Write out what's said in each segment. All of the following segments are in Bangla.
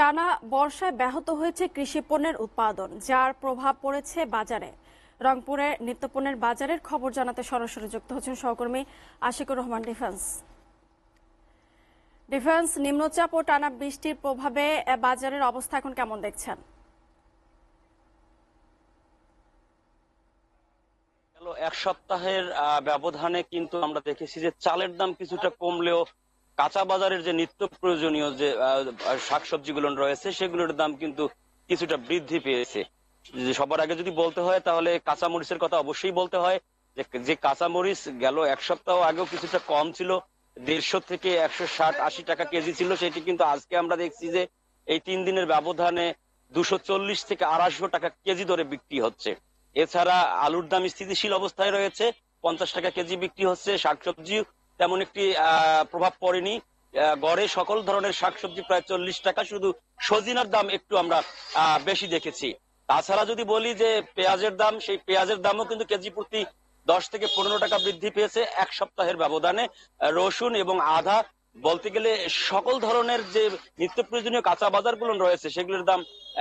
টানা বর্ষায় ব্যাহত হয়েছে কৃষি পণ্যের উৎপাদন, যার প্রভাব পড়েছে বাজারে। রংপুরের নিত্যপণ্যের বাজারের খবর জানাতে সরাসরি যুক্ত হচ্ছেন সহকর্মী আশিকুর রহমান। ডিফেন্স নিম্নচাপ ও টানা বৃষ্টির প্রভাবে বাজারের অবস্থা এখন কেমন দেখছেন? এক সপ্তাহের ব্যবধানে কিন্তু আমরা দেখেছি যে চালের দাম কিছুটা কমলেও কাঁচা বাজারের যে নিত্য প্রয়োজনীয় যে শাকসবজিগুলো রয়েছে সেগুলোর দাম কিন্তু কিছুটা বৃদ্ধি পেয়েছে। সবার আগে যদি বলতে হয় তাহলে কাঁচামরিচের কথা অবশ্যই বলতে হয়। যে কাঁচামরিচ গেল এক সপ্তাহ আগেও কিছুটা কম ছিল, 150 থেকে 160-80 টাকা কেজি ছিল, সেটি কিন্তু আজকে আমরা দেখছি যে এই 3 দিনের ব্যবধানে 240 থেকে 250 টাকা কেজি দরে বিক্রি হচ্ছে। এছাড়া আলুর দাম স্থিতিশীল অবস্থায় রয়েছে, 50 টাকা কেজি বিক্রি হচ্ছে। শাকসবজি তেমন একটি প্রভাব পড়েনি, গড়ে সকল ধরনের শাকসবজি প্রায় 40 টাকা, শুধু সজিনার দাম একটু আমরা বেশি দেখেছি। তাছাড়া যদি বলি যে পেঁয়াজের দাম, সেই পেঁয়াজের দামও কিন্তু কেজি প্রতি 10 থেকে 15 টাকা বৃদ্ধি পেয়েছে এক সপ্তাহের ব্যবধানে। রসুন এবং আদা, বলতে গেলে সকল ধরনের যে নিত্য প্রয়োজনীয় কাঁচা বাজারগুলো রয়েছে সেগুলোর দাম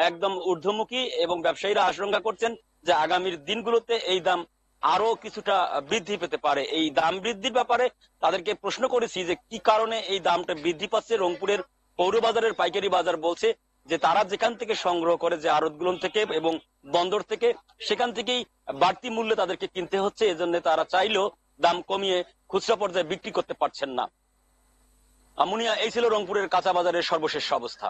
একদম ঊর্ধ্বমুখী, এবং ব্যবসায়ীরা আশঙ্কা করছেন যে আগামীর দিনগুলোতে এই দাম আরো কিছুটা বৃদ্ধি পেতে পারে। এই দাম বৃদ্ধির ব্যাপারে তাদেরকে প্রশ্ন করেছি যে কি কারণে এই দামটা বৃদ্ধি পাচ্ছে। রংপুরের পৌর বাজারের পাইকারি বাজার বলছে যে তারা যেখান থেকে সংগ্রহ করে, যে আড়তগুলো থেকে এবং বন্দর থেকে, সেখান থেকেই বাড়তি মূল্যে তাদেরকে কিনতে হচ্ছে। এজন্য তারা চাইলেও দাম কমিয়ে খুচরা পর্যায়ে বিক্রি করতে পারছেন না। মুনিয়া, এই ছিল রংপুরের কাঁচা বাজারের সর্বশেষ অবস্থা।